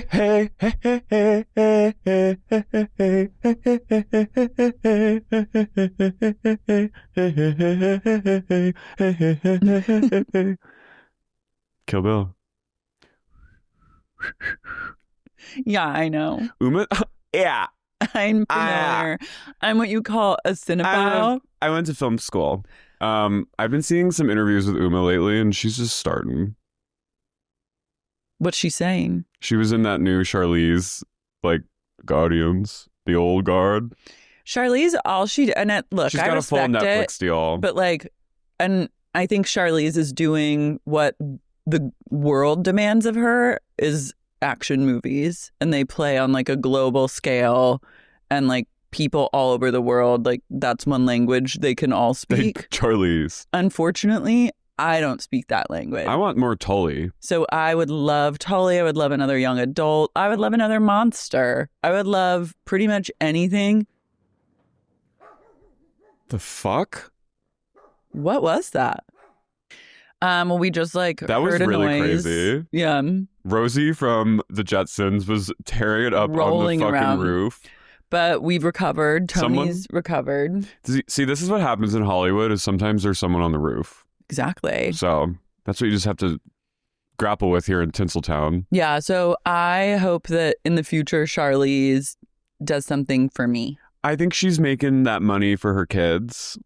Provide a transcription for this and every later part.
Hey, hey, hey, hey, hey, hey, hey, hey, hey, hey, hey. Kill Bill. Yeah, I know. Uma? Yeah. I'm familiar. I'm what you call a cinephile. I went to film school. I've been seeing some interviews with Uma lately, and she's just starting. What's she saying? She was in that new Charlize, Guardians, the old guard. Charlize, all she did, and look, she's I got a full respect Netflix deal. But and I think Charlize is doing what the world demands of her is action movies, and they play on a global scale, and people all over the world, that's one language they can all speak. Charlize. Unfortunately, I don't speak that language. I want more Tully. So I would love Tully. I would love another young adult. I would love another monster. I would love pretty much anything. The fuck? What was that? Well, we just that heard was a really noise. crazy. Yeah. Rosie from the Jetsons was tearing it up Rolling on the fucking around. roof. But we've recovered. Tony's recovered. See, this is what happens in Hollywood is sometimes there's someone on the roof. Exactly. So that's what you just have to grapple with here in Tinseltown. Yeah. So I hope that in the future, Charlize does something for me. I think she's making that money for her kids.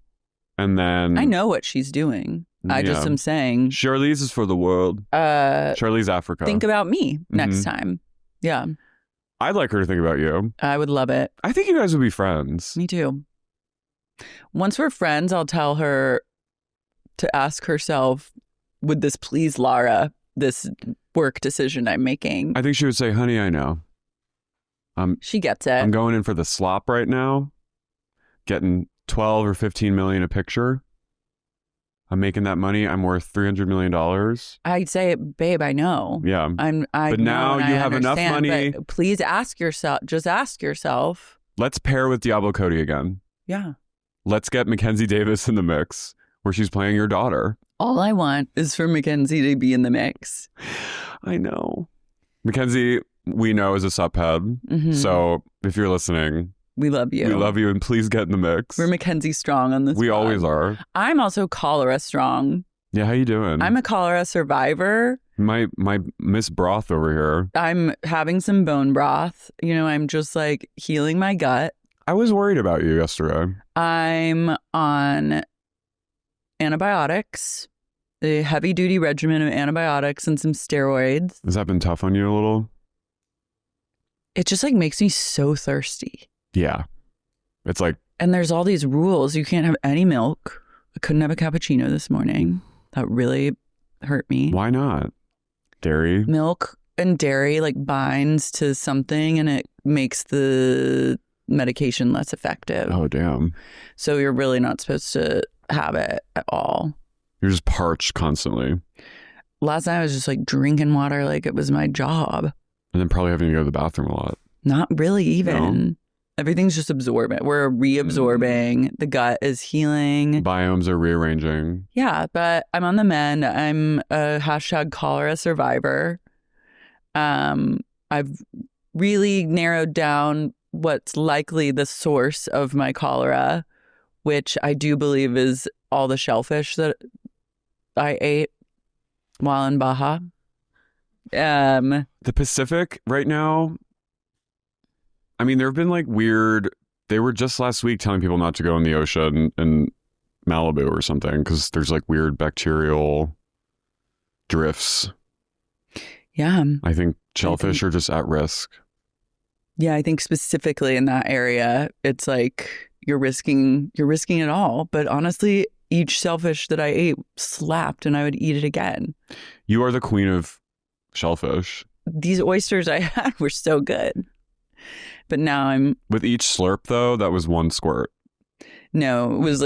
And then... I know what she's doing. I just am saying. Charlize is for the world. Charlize Africa. Think about me next time. Yeah. I'd like her to think about you. I would love it. I think you guys would be friends. Me too. Once we're friends, I'll tell her to ask herself, would this please Lara, this work decision I'm making? I think she would say, honey, I know. She gets it. I'm going in for the slop right now. Getting 12 or 15 million a picture. I'm making that money. I'm worth $300 million. I'd say, babe, I know. Yeah. But now you have enough money. Please ask yourself. Let's pair with Diablo Cody again. Yeah. Let's get Mackenzie Davis in the mix where she's playing your daughter. All I want is for Mackenzie to be in the mix. I know. Mackenzie, we know, is a subhead. Mm-hmm. So if you're listening... We love you. We love you, and please get in the mix. We're Mackenzie strong on this. We always are. I'm also cholera strong. Yeah, how you doing? I'm a cholera survivor. My Miss Broth over here. I'm having some bone broth. I'm just healing my gut. I was worried about you yesterday. I'm on antibiotics, a heavy-duty regimen of antibiotics and some steroids. Has that been tough on you a little? It just makes me so thirsty. Yeah. It's and there's all these rules. You can't have any milk. I couldn't have a cappuccino this morning. That really hurt me. Why not? Dairy? Milk and dairy binds to something and it makes the medication less effective. Oh, damn. So you're really not supposed to have it at all. You're just parched constantly. Last night I was just like water like it was my job. And then probably having to go to the bathroom a lot. Not really even. No? Everything's just absorbent. We're reabsorbing. The gut is healing. Biomes are rearranging. Yeah, but I'm on the mend. I'm a #cholera survivor. I've really narrowed down what's likely the source of my cholera, which I do believe is all the shellfish that I ate while in Baja. The Pacific right now, I mean, there have been weird, they were just last week telling people not to go in the ocean in Malibu or something because there's weird bacterial drifts. Yeah. I think shellfish are just at risk. Yeah, I think specifically in that area, it's you're risking it all. But honestly, each shellfish that I ate slapped and I would eat it again. You are the queen of shellfish. These oysters I had were so good. But now I'm... With each slurp, though, that was 1 squirt. No, it was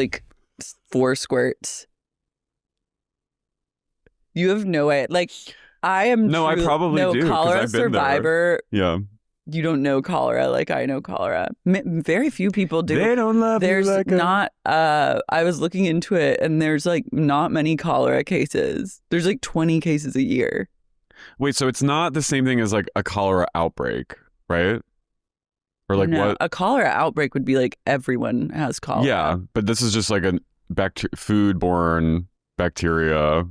4 squirts. You have no way. I am... No, I probably do. Cholera I've been survivor. There. Yeah. You don't know cholera like I know cholera. Very few people do. They don't love There's you like not... I was looking into it, and there's not many cholera cases. There's 20 cases a year. Wait, so it's not the same thing as like a cholera outbreak, right? Or like No, what? a cholera outbreak would be like everyone has cholera. Yeah, but this is just like a food-borne bacteria.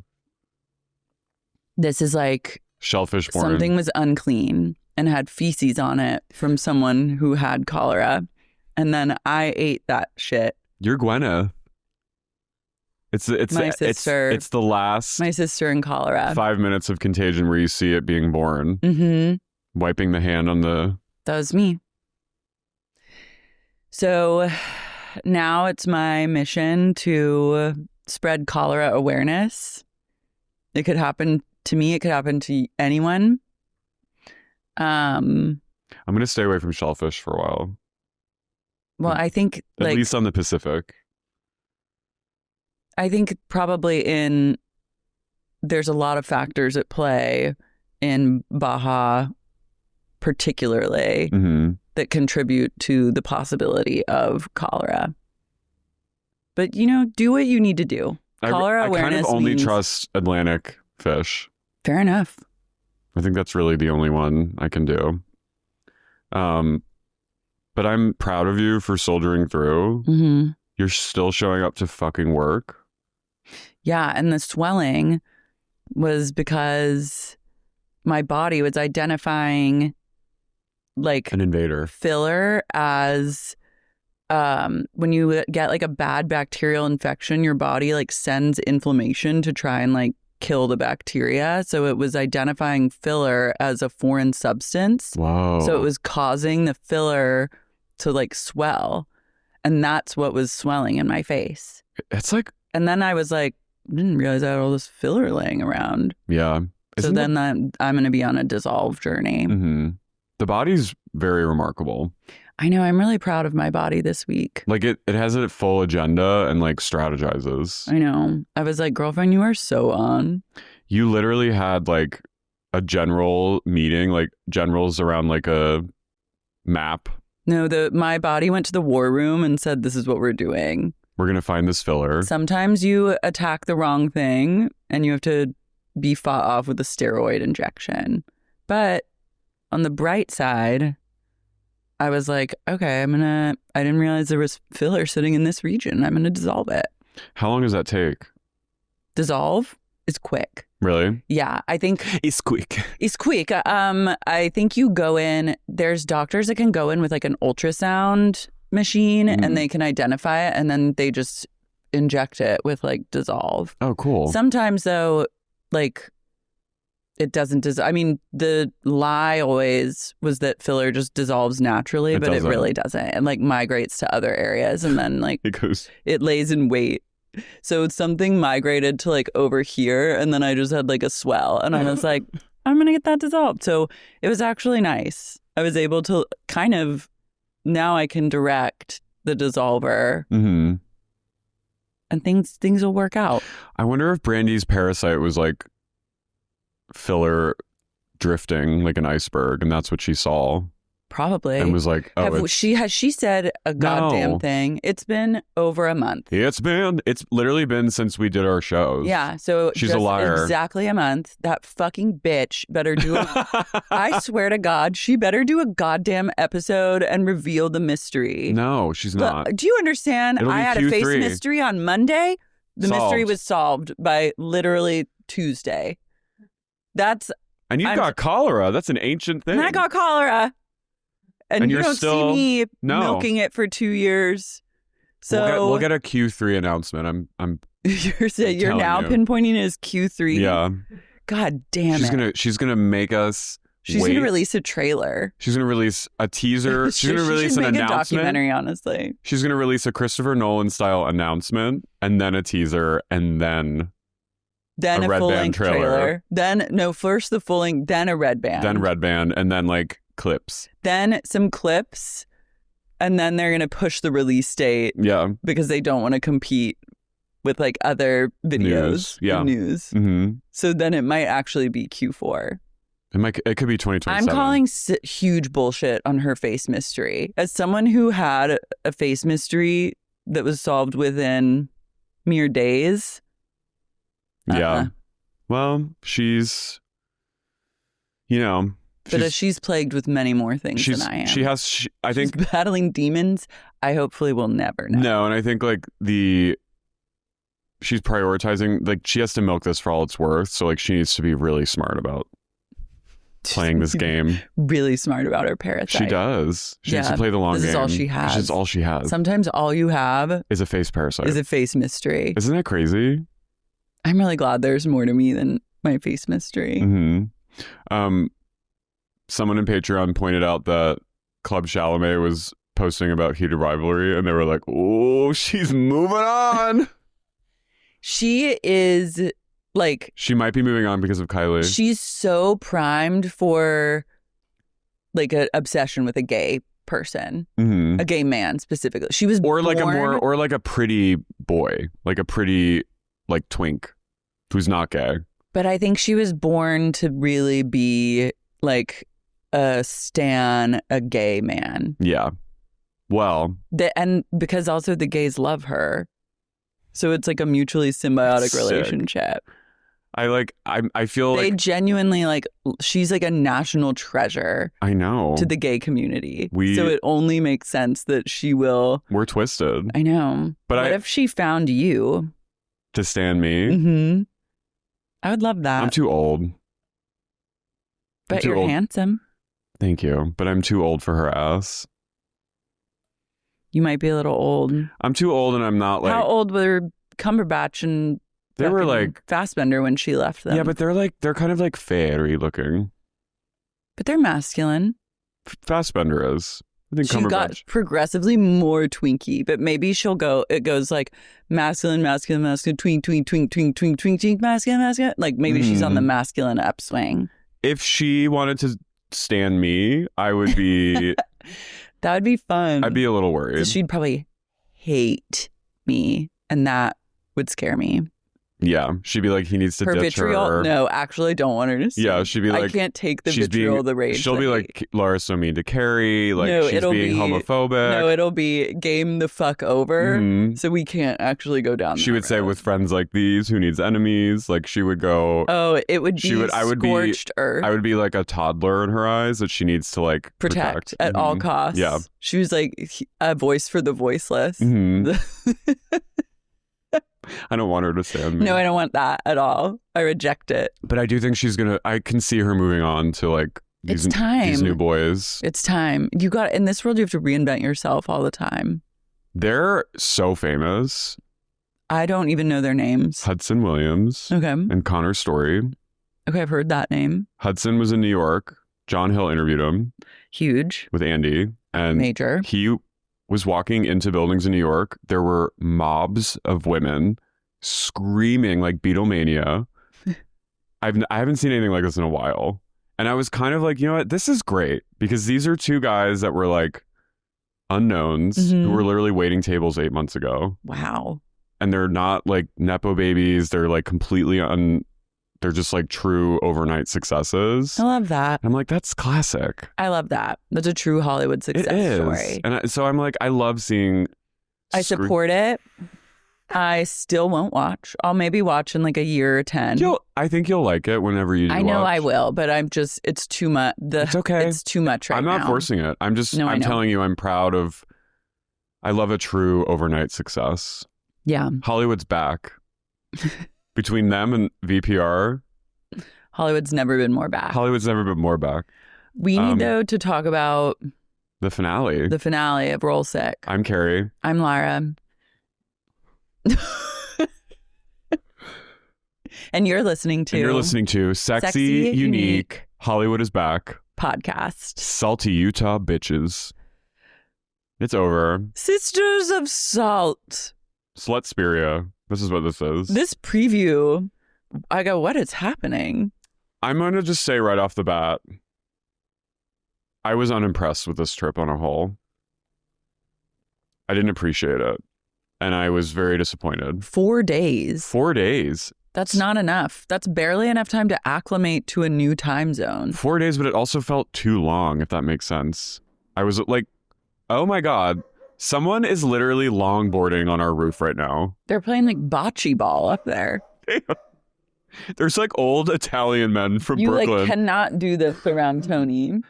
This is like Shellfish-borne. something was unclean and had feces on it from someone who had cholera. And then I ate that shit. You're Gwyneth. It's My sister. It's the last My sister in cholera. 5 minutes of Contagion where you see it being born. Mm-hmm. Wiping the hand on the... That was me. So now it's my mission to spread cholera awareness. It could happen to me. It could happen to anyone. I'm going to stay away from shellfish for a while. Well, I think At least on the Pacific. I think probably there's a lot of factors at play in Baja particularly that contribute to the possibility of cholera. But, do what you need to do. Cholera awareness I kind of only means... trust Atlantic fish. Fair enough. I think that's really the only one I can do. But I'm proud of you for soldiering through. Mm-hmm. You're still showing up to fucking work. Yeah, and the swelling was because my body was identifying like an invader filler as when you get like a bad bacterial infection, your body like sends inflammation to try and like kill the bacteria. So it was identifying filler as a foreign substance. Whoa. So it was causing the filler to like swell. And that's what was swelling in my face. It's like... And then I was like, didn't realize I had all this filler laying around. Yeah. So then I'm going to be on a dissolve journey. Mm-hmm. The body's very remarkable. I know. I'm really proud of my body this week. Like it has a full agenda and like strategizes. I know. I was like, girlfriend, you are so on. You literally had like a general meeting, like generals around like a map. No, my body went to the war room and said, this is what we're doing. We're going to find this filler. Sometimes you attack the wrong thing and you have to be fought off with a steroid injection. But on the bright side, I was like, okay, I didn't realize there was filler sitting in this region. I'm going to dissolve it. How long does that take? Dissolve is quick. Really? Yeah, I think it's quick. It's quick. I think you go in, there's doctors that can go in with like an ultrasound machine and they can identify it and then they just inject it with like dissolve. Oh, cool. Sometimes though, like it doesn't dissolve. I mean, the lie always was that filler just dissolves naturally, but it really doesn't. And like migrates to other areas and then like it lays in wait. So something migrated to like over here and then I just had like a swell and I was like, I'm going to get that dissolved. So it was actually nice. I was able to kind of, now I can direct the dissolver and things will work out. I wonder if Brandi's Parasite was like filler drifting like an iceberg and that's what she saw. Probably. And was like, oh, has she said a goddamn thing? It's been over a month. It's literally been since we did our shows. Yeah. So she's a liar. Exactly a month. That fucking bitch better do I swear to God, she better do a goddamn episode and reveal the mystery. No, she's not. Look, do you understand? I had Q3. A face mystery on Monday. The solved. Mystery was solved by literally Tuesday. And you've got cholera. That's an ancient thing. And I got cholera. And you don't see me milking it for 2 years. So we'll get a Q3 announcement. You're now pinpointing it as Q3. Yeah. God damn it. She's gonna make us. She's gonna release a trailer. She's gonna release a teaser. She's gonna release an announcement. A documentary, honestly. She's gonna release a Christopher Nolan style announcement, and then a teaser, and then a full-length trailer. First the full-length, then a red band. Then red band, and then like clips. Then some clips, and then they're going to push the release date. Yeah. Because they don't want to compete with like other videos. News. Mm-hmm. So then it might actually be Q4. It could be 2027. I'm calling huge bullshit on her face mystery. As someone who had a face mystery that was solved within mere days. Yeah. Well, she's You know, But she's plagued with many more things than I am. I think she's battling demons. I hopefully will never know. No, and I think like she's prioritizing, like she has to milk this for all it's worth. So like she needs to be really smart about playing this game. Really smart about her Parasite. She does. She needs to play the long game. This is all she has. This is all she has. Sometimes all you have is a face parasite. Is a face mystery. Isn't that crazy? I'm really glad there's more to me than my face mystery. Mm-hmm. Someone in Patreon pointed out that Club Chalamet was posting about heated rivalry, and they were like, "Oh, she's moving on." She is like... She might be moving on because of Kylie. She's so primed for like an obsession with a gay person, a gay man specifically. She was or like a pretty boy, like a pretty like twink who's not gay. But I think she was born to really be like a gay man. Yeah. Well. And because also the gays love her. So it's like a mutually symbiotic relationship. I feel they genuinely like, she's like a national treasure. I know. To the gay community. So it only makes sense that she will. We're twisted. I know. But what if she found you? To stand me? Mm-hmm. I would love that. I'm too old. But you're handsome. Thank you. But I'm too old for her ass. You might be a little old. I'm too old, and I'm not like... How old were Cumberbatch and they were like Fassbender when she left them? Yeah, but they're kind of like fairy looking. But they're masculine. Fassbender is. I think she got progressively more twinky, but maybe it goes like masculine, twink, twink, twink, twink, twink, twink, twink, masculine. Like maybe she's on the masculine upswing. If she wanted to stand me, I would be... That would be fun. I'd be a little worried. She'd probably hate me, and that would scare me. Yeah, she'd be like, he needs to her ditch vitriol. her. No, actually, I don't want her to see. Yeah, she'd be like, I can't take the vitriol, the rage. She'll be like, Lara's so mean to Carey. Like, no, she's being homophobic. No, it'll be game the fuck over. Mm-hmm. So we can't actually go down. She would say, with friends like these, who needs enemies? Like, she would go. Oh, it would be scorched earth. I would be like a toddler in her eyes that she needs to like protect at all costs. Yeah, she was like a voice for the voiceless. Mm-hmm. I don't want her to stand me. No, I don't want that at all. I reject it. But I do think I can see her moving on to like these new boys. It's time. In this world, you have to reinvent yourself all the time. They're so famous. I don't even know their names. Hudson Williams. Okay. And Connor Story. Okay, I've heard that name. Hudson was in New York. John Hill interviewed him. Huge. With Andy. And major. He was walking into buildings in New York. There were mobs of women screaming like Beatlemania. I haven't seen anything like this in a while. And I was kind of like, you know what? This is great, because these are two guys that were like unknowns who were literally waiting tables 8 months ago. Wow. And they're not like Nepo babies. They're like completely they're just like true overnight successes. I love that. I'm like, that's classic. I love that. That's a true Hollywood success story. And so I'm like, I love seeing. I support it. I still won't watch. I'll maybe watch in like a year or 10. I think you'll like it whenever you do. I know I will, but it's too much. It's okay. It's too much right now. I'm not forcing it. I'm telling you, I'm proud of. I love a true overnight success. Yeah. Hollywood's back. Between them and VPR, Hollywood's never been more back. We need, though, to talk about the finale. The finale of RHOSLC. I'm Carey. I'm Lara. And you're listening to Sexy, Unique, Hollywood is Back podcast. Salty Utah bitches. It's over. Sisters of Salt. Slutspiria. This is what this is. This preview, I go, what is happening? I'm going to just say right off the bat, I was unimpressed with this trip on a whole. I didn't appreciate it. And I was very disappointed. 4 days. 4 days. That's not enough. That's barely enough time to acclimate to a new time zone. 4 days, but it also felt too long, if that makes sense. I was like, oh my God. Someone is literally longboarding on our roof right now. They're playing like bocce ball up there. There's like old Italian men from You Brooklyn. like cannot do this around Tony.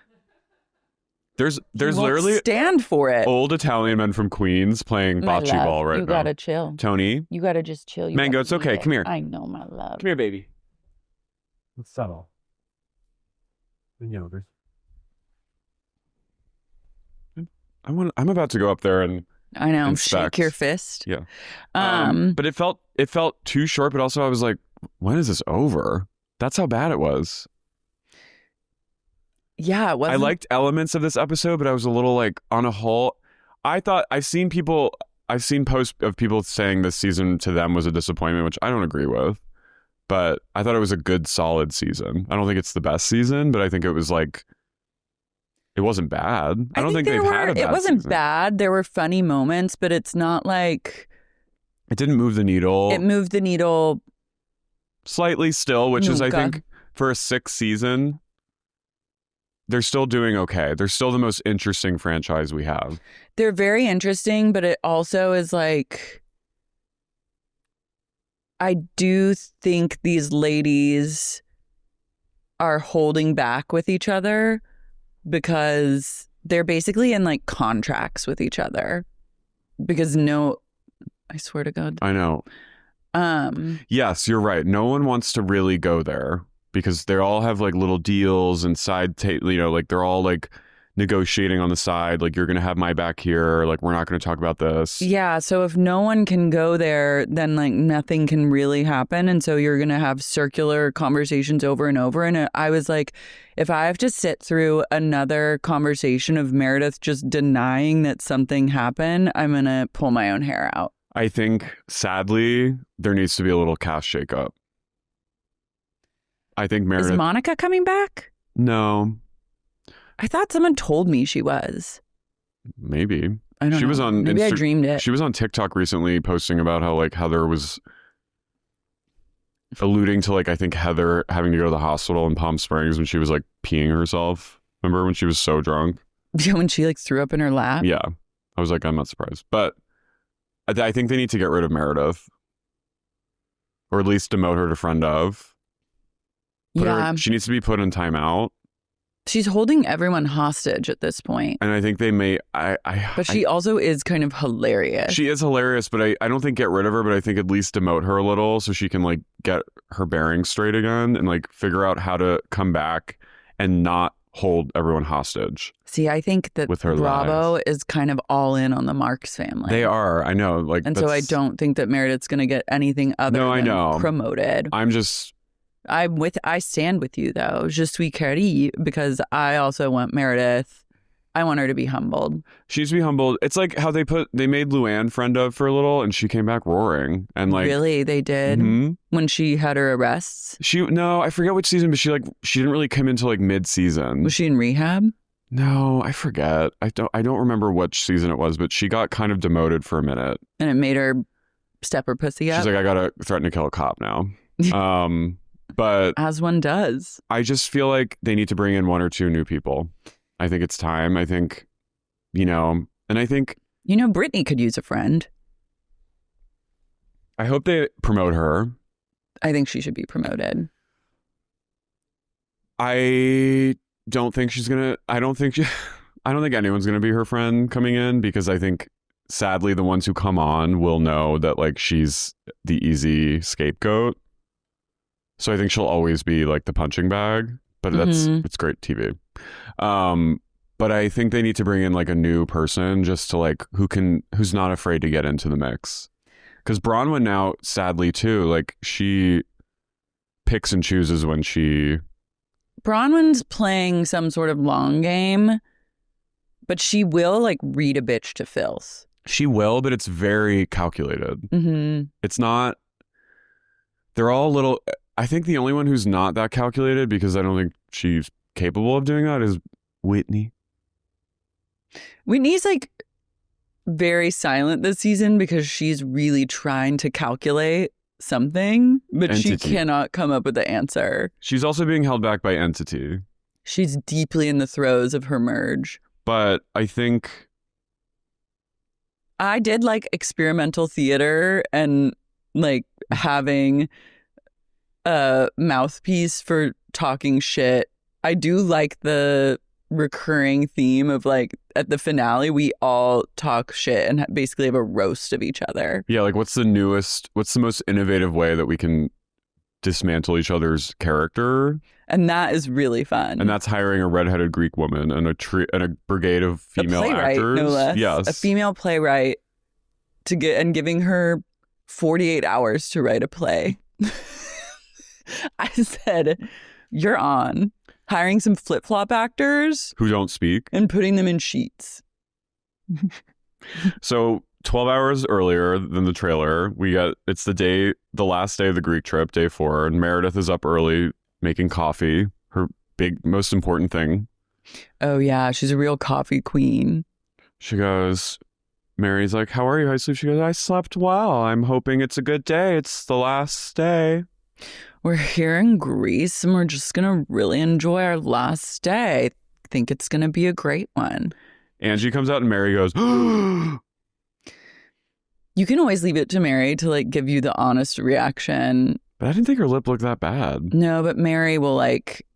There's He won't literally stand for it. old Italian men from Queens playing My bocce love, ball right you now. gotta chill. Tony, You gotta just chill. You Mango, gotta it's okay. leave Come here. I know, my love. Come here, baby. Let's settle. There's I'm about to go up there and I know. inspect. Shake your fist. Yeah. But it felt too short, but also I was like, when is this over? That's how bad it was. Yeah, it wasn't. I liked elements of this episode, but I was a little like, on a whole, I thought I've seen posts of people saying this season to them was a disappointment, which I don't agree with. But I thought it was a good, solid season. I don't think it's the best season, but I think it was like, it wasn't bad. I don't think they've had a bad It wasn't season. bad. There were funny moments, but it's not like It didn't move the needle. it moved the needle. Slightly still, which is, I Nunca. think, for a 6th season, they're still doing okay. They're still the most interesting franchise we have. They're very interesting, but it also is like, I do think these ladies are holding back with each other because they're basically in like contracts with each other. Because I swear to God. I know. Yes, you're right. No one wants to really go there because they all have like little deals and like they're all like negotiating on the side. Like, you're going to have my back here. Like, we're not going to talk about this. Yeah. So if no one can go there, then like nothing can really happen. And so you're going to have circular conversations over and over. And I was like, if I have to sit through another conversation of Meredith just denying that something happened, I'm going to pull my own hair out. I think, sadly, there needs to be a little cast shakeup. I think Meredith... Is Monica coming back? No. I thought someone told me she was. Maybe. I don't know. She was on Maybe I dreamed it. She was on TikTok recently posting about how like Heather was alluding to like, I think Heather having to go to the hospital in Palm Springs when she was like peeing herself. Remember when she was so drunk? Yeah, when she like threw up in her lap. Yeah. I was like, I'm not surprised. But I think they need to get rid of Meredith. Or at least demote her to friend of. She needs to be put in timeout. She's holding everyone hostage at this point. And I think they may... But she also is kind of hilarious. She is hilarious, but I don't think get rid of her, but I think at least demote her a little so she can like get her bearings straight again and like figure out how to come back and not hold everyone hostage. See, I think that with her Bravo lies. is kind of all in on the Marks family. They are, I know. Like, and so I don't think that Meredith's going to get anything other than promoted. I stand with you though. Je suis Carey, because I also want Meredith. I want her to be humbled. She needs to be humbled. It's like how they made Luann friend of for a little and she came back roaring. And like, really, they did? Mm-hmm. When she had her arrests? No, I forget which season, but she didn't really come into like mid-season. Was she in rehab? No, I forget. I don't remember which season it was, but she got kind of demoted for a minute. And it made her step her pussy up? She's like, I gotta threaten to kill a cop now. But as one does. I just feel like they need to bring in 1 or 2 new people. I think it's time. I think, and I think... Brittany could use a friend. I hope they promote her. I think she should be promoted. I don't think anyone's going to be her friend coming in because I think, sadly, the ones who come on will know that like she's the easy scapegoat. So I think she'll always be like the punching bag, but it's great TV. But I think they need to bring in like a new person just to like who's not afraid to get into the mix. Because Bronwyn now, sadly too, like she picks and chooses when she... Bronwyn's playing some sort of long game, but she will like read a bitch to filth. She will, but it's very calculated. Mm-hmm. It's not... They're all little... I think the only one who's not that calculated, because I don't think she's capable of doing that, is Whitney. Whitney's like very silent this season because she's really trying to calculate something, but she cannot come up with the answer. She's also being held back by Entity. She's deeply in the throes of her merge. But I think... I did like experimental theater and like having a mouthpiece for talking shit. I do like the recurring theme of like at the finale we all talk shit and basically have a roast of each other. Yeah, like what's the most innovative way that we can dismantle each other's character? And that is really fun. And that's hiring a redheaded Greek woman and a brigade of female actors. No less. Yes. A female playwright giving her 48 hours to write a play. I said, you're on. Hiring some flip-flop actors. Who don't speak. And putting them in sheets. So 12 hours earlier than the trailer, it's the last day of the Greek trip, day 4, and Meredith is up early making coffee, her big, most important thing. Oh, yeah. She's a real coffee queen. She goes, Mary's like, how are you? How sleep? She goes, I slept well. I'm hoping it's a good day. It's the last day. We're here in Greece and we're just going to really enjoy our last day. I think it's going to be a great one. Angie comes out and Mary goes, You can always leave it to Mary to like give you the honest reaction. But I didn't think her lip looked that bad. No, but Mary will like...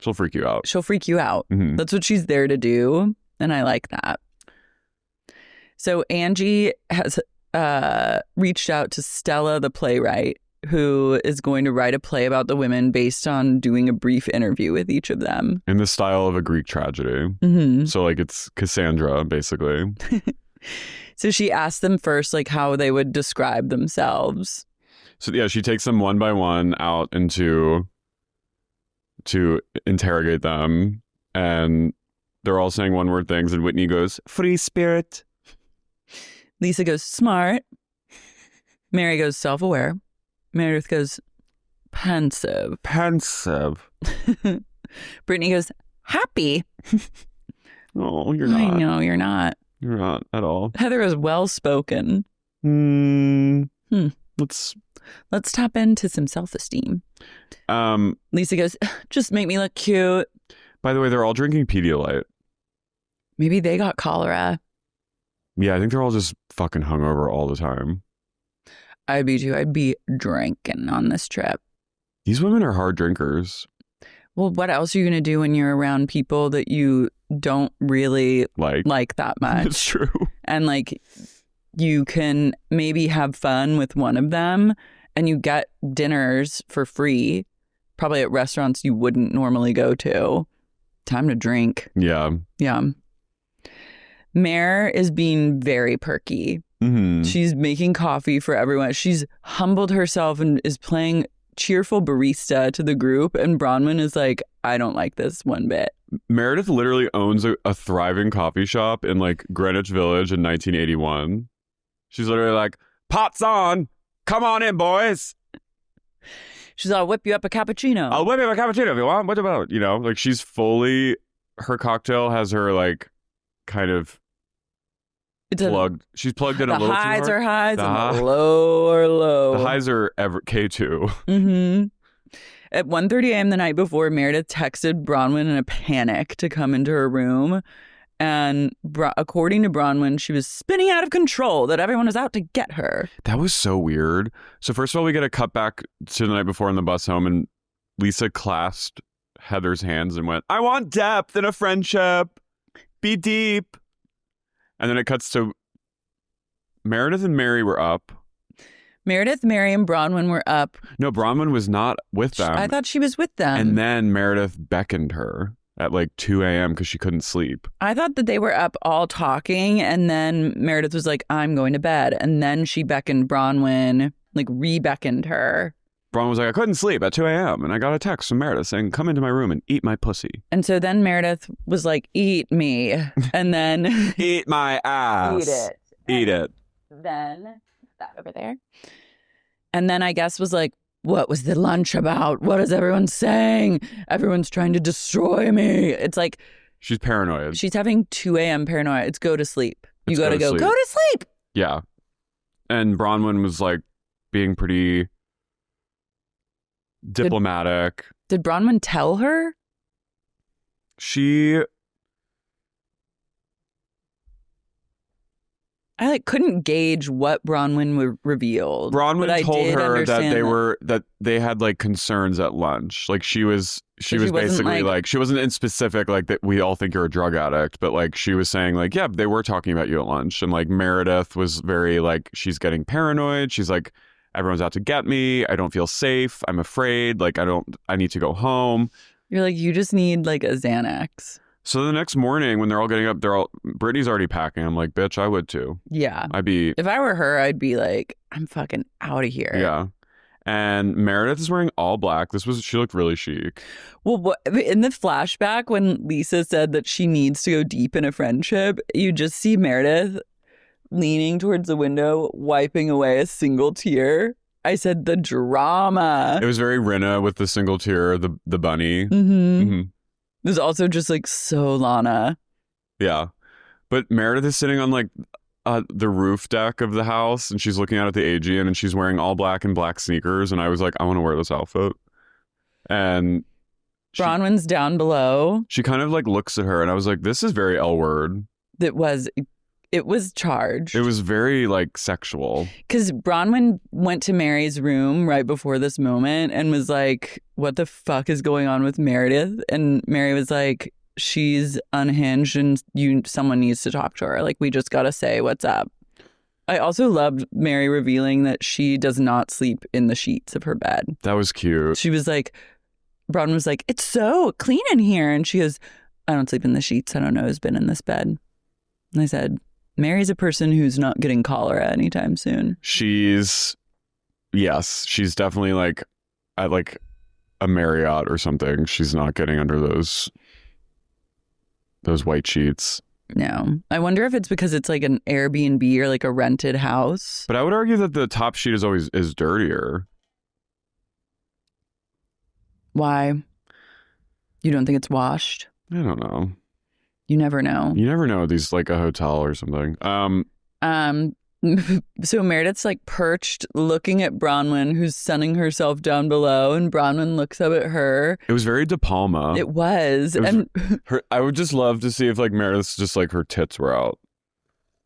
She'll freak you out. She'll freak you out. Mm-hmm. That's what she's there to do. And I like that. So Angie has reached out to Stella, the playwright, who is going to write a play about the women based on doing a brief interview with each of them. In the style of a Greek tragedy. Mm-hmm. So like it's Cassandra, basically. So she asked them first like how they would describe themselves. So yeah, she takes them one by one out to interrogate them. And they're all saying one-word things. And Whitney goes, free spirit. Lisa goes, smart. Mary goes, self-aware. Meredith goes, pensive. Pensive. Brittany goes, happy. Oh, you're not. I know, you're not. You're not at all. Heather is well-spoken. Let's tap into some self-esteem. Lisa goes, just make me look cute. By the way, they're all drinking Pedialyte. Maybe they got cholera. Yeah, I think they're all just fucking hungover all the time. I'd be too. I'd be drinking on this trip. These women are hard drinkers. Well, what else are you going to do when you're around people that you don't really like that much? It's true. And like you can maybe have fun with one of them and you get dinners for free, probably at restaurants you wouldn't normally go to. Time to drink. Yeah. Yeah. Mare is being very perky. Mm-hmm. She's making coffee for everyone. She's humbled herself and is playing cheerful barista to the group. And Bronwyn is like, I don't like this one bit. Meredith literally owns a thriving coffee shop in like Greenwich Village in 1981. She's literally like, pots on. Come on in, boys. She's like, I'll whip you up a cappuccino. I'll whip you up a cappuccino if you want. What about, like she's fully, her cocktail has her like kind of plugged. She's plugged in a little too hard. The highs are highs and the low are low. The highs are K2. Mm-hmm. At 1:30 a.m. the night before, Meredith texted Bronwyn in a panic to come into her room. And according to Bronwyn, she was spinning out of control, that everyone was out to get her. That was so weird. So first of all, we get a cut back to the night before on the bus home, and Lisa clasped Heather's hands and went, I want depth in a friendship. Be deep. And then it cuts to Meredith and Mary were up. Meredith, Mary, and Bronwyn were up. No, Bronwyn was not with them. I thought she was with them. And then Meredith beckoned her at like 2 a.m. because she couldn't sleep. I thought that they were up all talking, and then Meredith was like, I'm going to bed. And then she beckoned Bronwyn, like re-beckoned her. Bronwyn was like, I couldn't sleep at 2 a.m. And I got a text from Meredith saying, come into my room and eat my pussy. And so then Meredith was like, eat me. And then... Eat my ass. Eat it. Eat it. Then that over there. And then I guess was like, what was the lunch about? What is everyone saying? Everyone's trying to destroy me. It's like... She's paranoid. She's having 2 a.m. paranoia. It's go to sleep. You got to go to sleep. Yeah. And Bronwyn was like being pretty diplomatic. Did Bronwyn tell her? She I couldn't gauge what Bronwyn revealed. Bronwyn told her that that they had like concerns at lunch. Like she was basically like she wasn't in specific like that we all think you're a drug addict, but like she was saying like, yeah, they were talking about you at lunch. And like Meredith was very like, she's getting paranoid. She's like, everyone's out to get me. I don't feel safe. I'm afraid. Like I need to go home. You're like, you just need like a Xanax. So the next morning when they're all getting up, Brittany's already packing. I'm like, bitch, I would too. Yeah. If I were her, I'd be like, I'm fucking out of here. Yeah. And Meredith is wearing all black. She looked really chic. Well, in the flashback when Lisa said that she needs to go deep in a friendship, you just see Meredith leaning towards the window, wiping away a single tear. I said the drama. It was very Rinna with the single tear, the bunny. Mm-hmm. Mm-hmm. It was also just like so Lana. Yeah. But Meredith is sitting on like the roof deck of the house and she's looking out at the Aegean and she's wearing all black and black sneakers. And I was like, I want to wear this outfit. And Bronwyn's down below. She kind of like looks at her and I was like, this is very L word. It was charged. It was very like sexual. Because Bronwyn went to Mary's room right before this moment and was like, what the fuck is going on with Meredith? And Mary was like, she's unhinged and someone needs to talk to her. Like, we just got to say what's up. I also loved Mary revealing that she does not sleep in the sheets of her bed. That was cute. She was like, Bronwyn was like, it's so clean in here. And she goes, I don't sleep in the sheets. I don't know who's been in this bed. And I said, Mary's a person who's not getting cholera anytime soon. She's definitely like at like a Marriott or something. She's not getting under those white sheets. No. I wonder if it's because it's like an Airbnb or like a rented house. But I would argue that the top sheet is dirtier. Why? You don't think it's washed? I don't know. You never know. You never know. These like a hotel or something. So Meredith's like perched looking at Bronwyn, who's sunning herself down below, and Bronwyn looks up at her. It was very De Palma. It was. And I would just love to see if like Meredith's just like her tits were out,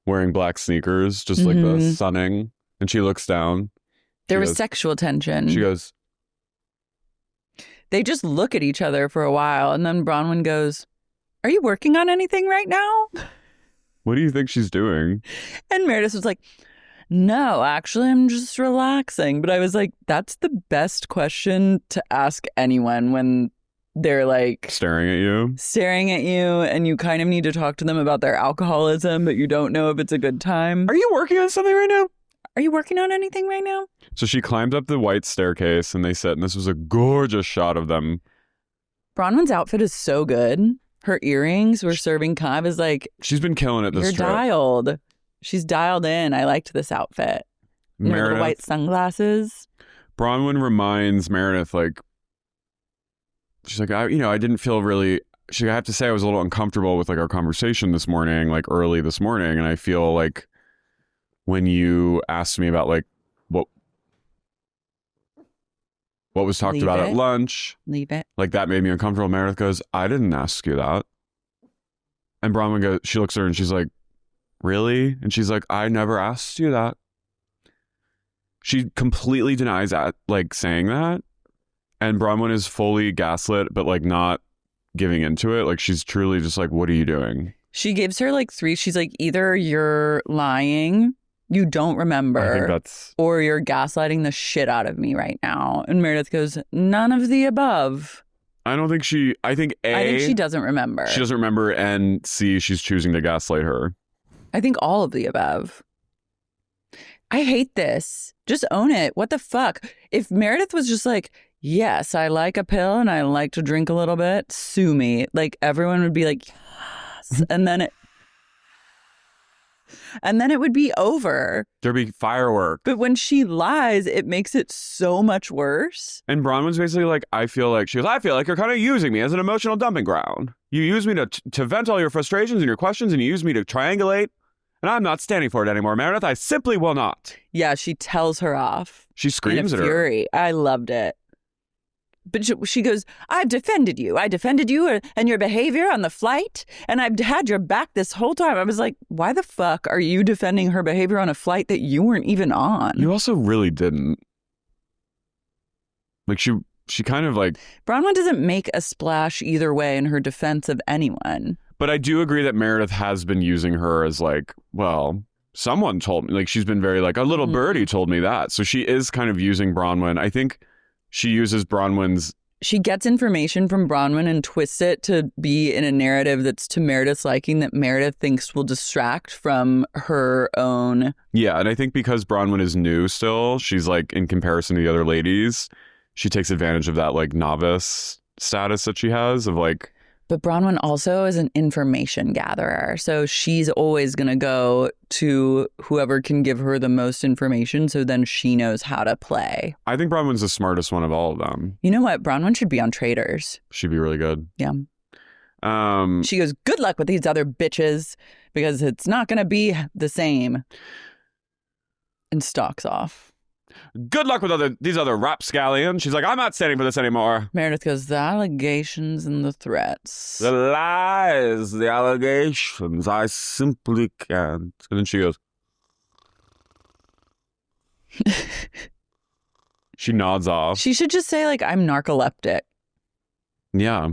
wearing black sneakers, just like the sunning, and she looks down. There was sexual tension. She goes. They just look at each other for a while, and then Bronwyn goes, are you working on anything right now? What do you think she's doing? And Meredith was like, no, actually, I'm just relaxing. But I was like, that's the best question to ask anyone when they're like staring at you and you kind of need to talk to them about their alcoholism, but you don't know if it's a good time. Are you working on something right now? Are you working on anything right now? So she climbed up the white staircase and they sit, and this was a gorgeous shot of them. Bronwyn's outfit is so good. Her earrings were serving I was like, she's been killing it this you're trip. Dialed. She's dialed in. I liked this outfit. Meredith, the white sunglasses. Bronwyn reminds Meredith, like, she's like, I didn't feel really, I have to say I was a little uncomfortable with like our conversation this morning, like early this morning. And I feel like when you asked me about like what was talked about at lunch. Leave it. Like that made me uncomfortable. Meredith goes, I didn't ask you that. And Bronwyn goes, she looks at her and she's like, really? And she's like, I never asked you that. She completely denies that, like saying that. And Bronwyn is fully gaslit, but like not giving into it. Like she's truly just like, what are you doing? She gives her like three. She's like, either you're lying, you don't remember, I think that's, or you're gaslighting the shit out of me right now. And Meredith goes, none of the above. I think she doesn't remember. She doesn't remember, and C, she's choosing to gaslight her. I think all of the above. I hate this. Just own it. What the fuck? If Meredith was just like, yes, I like a pill and I like to drink a little bit, sue me. Like everyone would be like, yes. And then it would be over. There'd be fireworks. But when she lies, it makes it so much worse. And Bronwyn's basically like, I feel like you're kind of using me as an emotional dumping ground. You use me to vent all your frustrations and your questions, and you use me to triangulate. And I'm not standing for it anymore, Meredith. I simply will not. Yeah, she tells her off. She screams in at fury. her. I loved it. But she goes, I've defended you. I defended you and your behavior on the flight, and I've had your back this whole time. I was like, why the fuck are you defending her behavior on a flight that you weren't even on? You also really didn't. Like, she kind of like... Bronwyn doesn't make a splash either way in her defense of anyone. But I do agree that Meredith has been using her as like, well, someone told me. Like, she's been very like, a little birdie told me that. So she is kind of using Bronwyn. I think she uses Bronwyn's... She gets information from Bronwyn and twists it to be in a narrative that's to Meredith's liking that Meredith thinks will distract from her own. Yeah, and I think because Bronwyn is new still, she's like, in comparison to the other ladies, she takes advantage of that like novice status that she has of like... But Bronwyn also is an information gatherer. So she's always going to go to whoever can give her the most information so then she knows how to play. I think Bronwyn's the smartest one of all of them. You know what? Bronwyn should be on Traitors. She'd be really good. Yeah. She goes, good luck with these other bitches because it's not going to be the same. And stalks off. Good luck with these other rapscallions. She's like, I'm not standing for this anymore. Meredith goes, the allegations and the threats. The lies, the allegations, I simply can't. And then she goes. She nods off. She should just say, like, I'm narcoleptic. Yeah.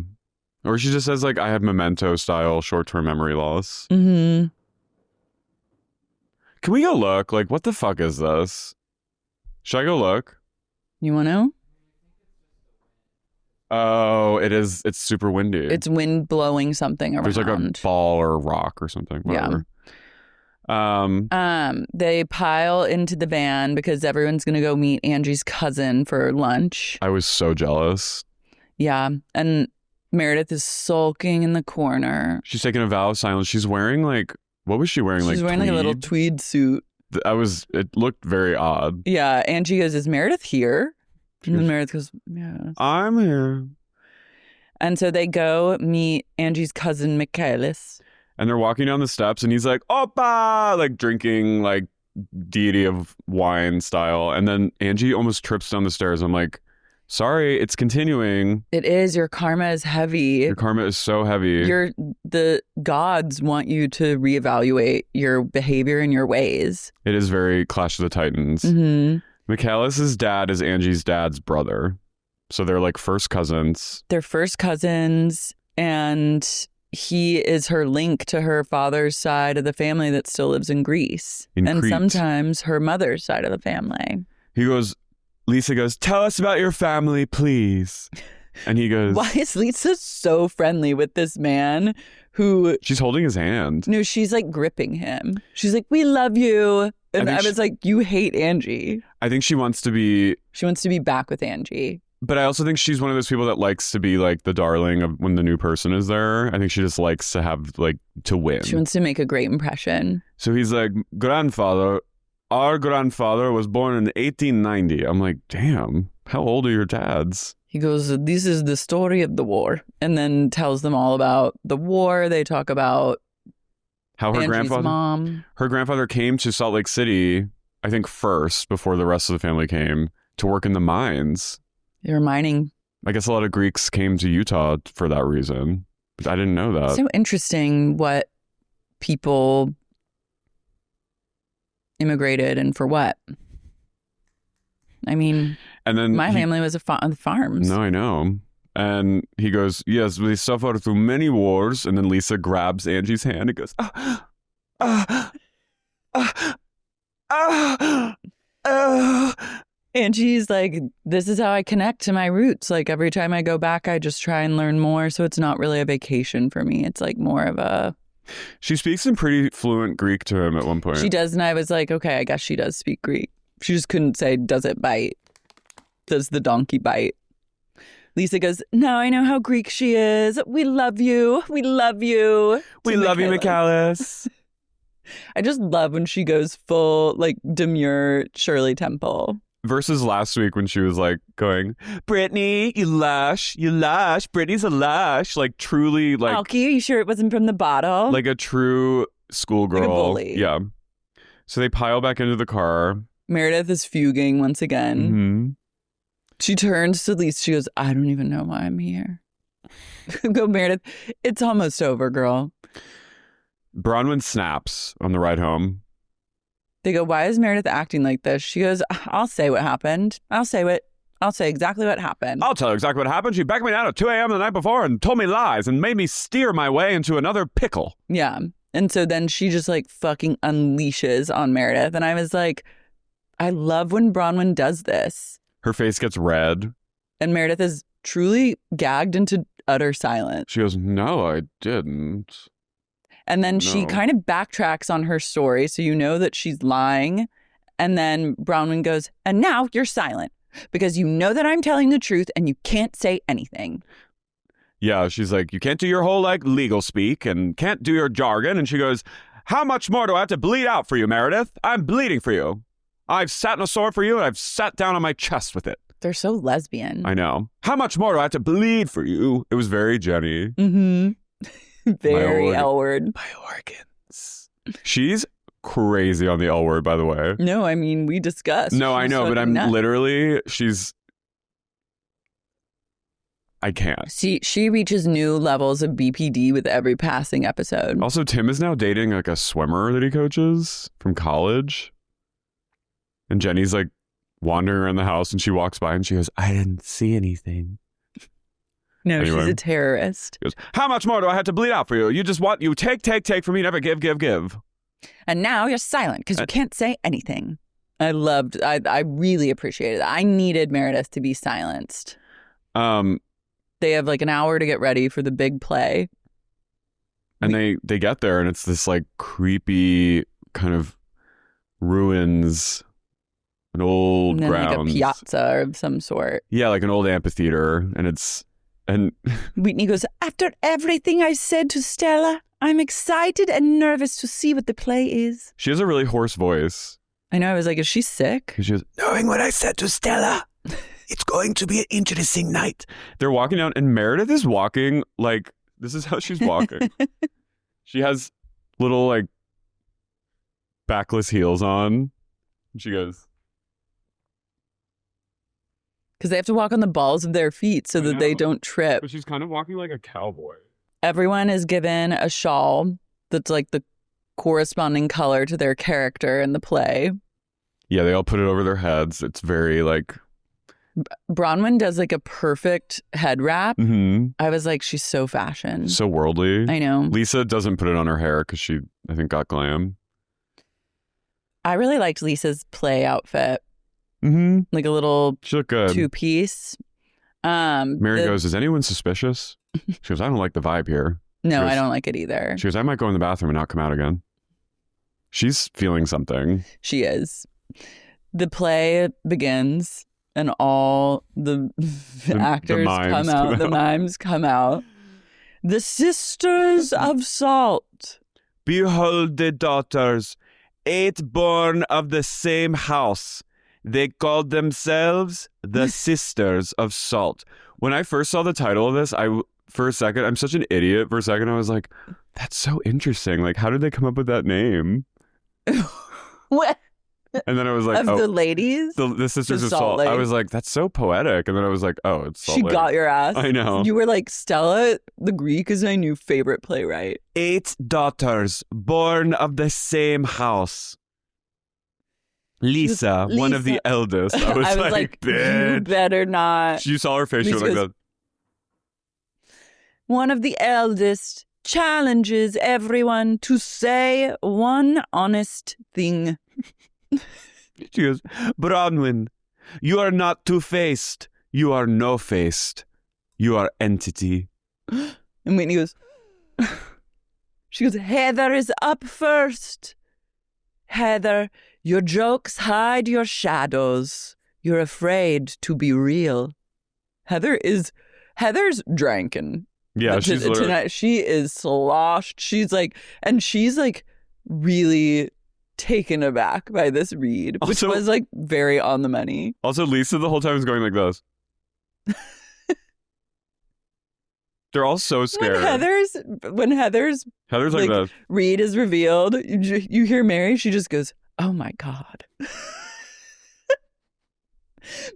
Or she just says, like, I have memento-style short-term memory loss. Mm-hmm. Can we go look? Like, what the fuck is this? Should I go look? You want to? Oh, it is. It's super windy. It's wind blowing something around. There's like a ball or a rock or something. Whatever. Yeah. They pile into the van because everyone's gonna go meet Angie's cousin for lunch. I was so jealous. Yeah, and Meredith is sulking in the corner. She's taking a vow of silence. She's wearing like, what was she wearing? She's wearing tweed? like a little tweed suit. It looked very odd. Yeah, Angie goes, is Meredith here? And then Meredith goes, yeah. I'm here. And so they go meet Angie's cousin, Michalis. And they're walking down the steps and he's like, Oppa! Like drinking like deity of wine style. And then Angie almost trips down the stairs. I'm like, sorry, it's continuing. It is. Your karma is heavy. Your karma is so heavy. The gods want you to reevaluate your behavior and your ways. It is very Clash of the Titans. Mm-hmm. Michalis' dad is Angie's dad's brother. So they're like first cousins. They're first cousins, and he is her link to her father's side of the family that still lives in Greece. And Crete. sometimes her mother's side of the family. Lisa goes, tell us about your family, please. And he goes, why is Lisa so friendly with this man who... She's holding his hand. No, she's like gripping him. She's like, we love you. And I was like, you hate Angie. I think she wants to be... She wants to be back with Angie. But I also think she's one of those people that likes to be like the darling of when the new person is there. I think she just likes to have like to win. She wants to make a great impression. So he's like, our grandfather was born in 1890. I'm like, damn, how old are your dads? He goes, this is the story of the war. And then tells them all about the war. They talk about how her grandfather came to Salt Lake City, I think first, before the rest of the family came, to work in the mines. They were mining. I guess a lot of Greeks came to Utah for that reason. But I didn't know that. So interesting what people immigrated and for what. I mean, and then my family was on the farms. No, I know. And he goes, yes, we suffered through many wars. And then Lisa grabs Angie's hand and goes, Angie's like, this is how I connect to my roots. Like every time I go back, I just try and learn more. So it's not really a vacation for me. It's like more of a... She speaks in pretty fluent Greek to him at one point. She does. And I was like, okay, I guess she does speak Greek. She just couldn't say, does it bite? Does the donkey bite? Lisa goes, now I know how Greek she is. We love you. We love you. We love you, Michalis. I just love when she goes full, like, demure Shirley Temple. Versus last week when she was like going, Brittany, you lush, Brittany's a lush. Like truly like... Alky, are you sure it wasn't from the bottle? Like a true schoolgirl. Like a bully. Yeah. So they pile back into the car. Meredith is fuging once again. Mm-hmm. She turns to Lisa. She goes, I don't even know why I'm here. Go, Meredith. It's almost over, girl. Bronwyn snaps on the ride home. They go, why is Meredith acting like this? She goes, I'll say what happened. I'll say exactly what happened. I'll tell you exactly what happened. She backed me down at 2 a.m. the night before and told me lies and made me steer my way into another pickle. Yeah. And so then she just like fucking unleashes on Meredith. And I was like, I love when Bronwyn does this. Her face gets red. And Meredith is truly gagged into utter silence. She goes, no, I didn't. And then she kind of backtracks on her story. So you know that she's lying. And then Bronwyn goes, and now you're silent because you know that I'm telling the truth and you can't say anything. Yeah, she's like, you can't do your whole like legal speak and can't do your jargon. And she goes, how much more do I have to bleed out for you, Meredith? I'm bleeding for you. I've sat in a sword for you and I've sat down on my chest with it. They're so lesbian. I know. How much more do I have to bleed for you? It was very Jenny. Mm-hmm. Very L word. My organs. She's crazy on the L word, by the way. No, I mean, we discussed. No, I know, but I'm nuts. literally, I can't. She reaches new levels of BPD with every passing episode. Also, Tim is now dating like a swimmer that he coaches from college. And Jenny's like wandering around the house and she walks by and she goes, I didn't see anything. No, anyway. She's a terrorist. He goes, how much more do I have to bleed out for you? You just want, you take from me, never give. And now you're silent because you can't say anything. I really appreciated it. I needed Meredith to be silenced. They have like an hour to get ready for the big play. And they get there and it's this like creepy kind of ruins, an old grounds. Like a piazza of some sort. Yeah, like an old amphitheater. And Whitney goes, after everything I said to Stella, I'm excited and nervous to see what the play is. She has a really hoarse voice. I know. I was like, is she sick? She goes, knowing what I said to Stella, it's going to be an interesting night. They're walking down and Meredith is walking like, this is how she's walking. She has little like backless heels on. And she goes. Because they have to walk on the balls of their feet so that they don't trip. But she's kind of walking like a cowboy. Everyone is given a shawl that's like the corresponding color to their character in the play. Yeah, they all put it over their heads. It's very like... Bronwyn does like a perfect head wrap. Mm-hmm. I was like, she's so fashion. So worldly. I know. Lisa doesn't put it on her hair because she, I think, got glam. I really liked Lisa's play outfit. Mm-hmm. Like a little she looked good. Two-piece. Mary goes, is anyone suspicious? She goes, I don't like the vibe here. No, goes, I don't like it either. She goes, I might go in the bathroom and not come out again. She's feeling something. She is. The play begins and all the actors come out. The mimes come out. The Sisters of Salt. Behold the daughters, 8 born of the same house. They called themselves the Sisters of Salt. When I first saw the title of this, for a second, I'm such an idiot. For a second, I was like, that's so interesting. Like, how did they come up with that name? What? And then I was like, of the ladies? The Sisters of Salt. I was like, that's so poetic. And then I was like, oh, it's Salt She Lake. got your ass. I know. You were like, Stella, the Greek is my new favorite playwright. 8 daughters born of the same house. Lisa, one of the eldest. I was like, bitch. You better not. You saw her face. She was like that. One of the eldest challenges everyone to say one honest thing. She goes, Bronwyn, you are not two-faced. You are no-faced. You are entity. And Whitney goes, she goes, Heather is up first. Heather, your jokes hide your shadows. You're afraid to be real. Heather's drinking. Yeah, tonight she is sloshed. She's like really taken aback by this read, which was like very on the money. Also, Lisa the whole time is going like this. They're all so scared. When Heather's like this. Read is revealed, you hear Mary, she just goes, oh my God.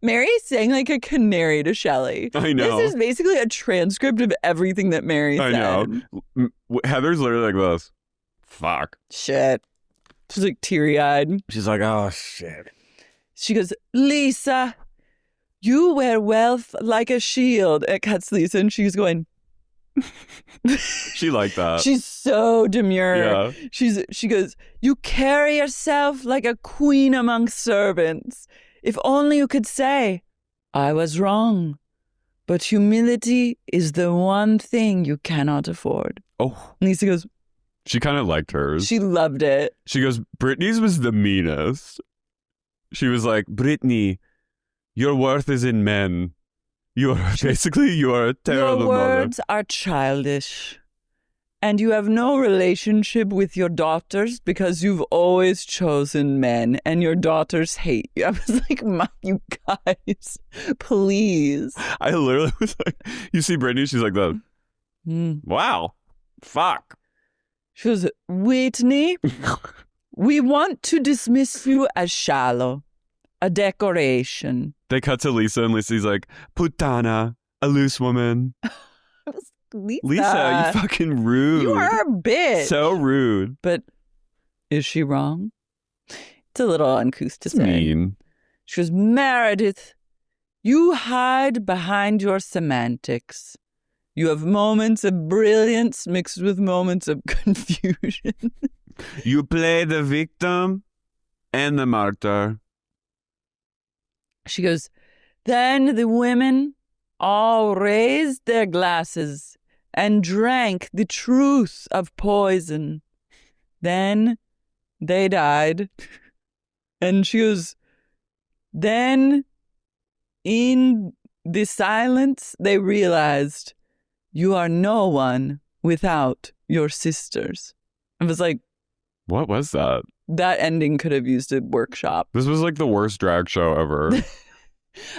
Mary sang like a canary to Shelley. I know. This is basically a transcript of everything that Mary said. I know. Heather's literally like this. Fuck. Shit. She's like teary-eyed. She's like, oh, shit. She goes, Lisa, you wear wealth like a shield. It cuts Lisa and she's going. She liked that. She's so demure. Yeah. She goes, you carry yourself like a queen among servants. If only you could say, I was wrong. But humility is the one thing you cannot afford. Oh. Lisa goes, she kind of liked hers. She loved it. She goes, Brittany's was the meanest. She was like, Brittany, your worth is in men. You are a terrible Your mother. words are childish. And you have no relationship with your daughters because you've always chosen men and your daughters hate you. I was like, you guys, please. I literally was like, you see Brittany, she's like that. Wow. Fuck. She goes, Whitney, we want to dismiss you as shallow, a decoration. They cut to Lisa and Lisa's like, putana, a loose woman. Lisa, you fucking rude. You are a bitch. So rude. But is she wrong? It's a little uncouth to say. Mean. She goes, Meredith, you hide behind your semantics. You have moments of brilliance mixed with moments of confusion. You play the victim and the martyr. She goes, then the women all raised their glasses and drank the truth of poison. Then they died. And she goes, then in the silence, they realized you are no one without your sisters. I was like, what was that? That ending could have used a workshop. This was like the worst drag show ever.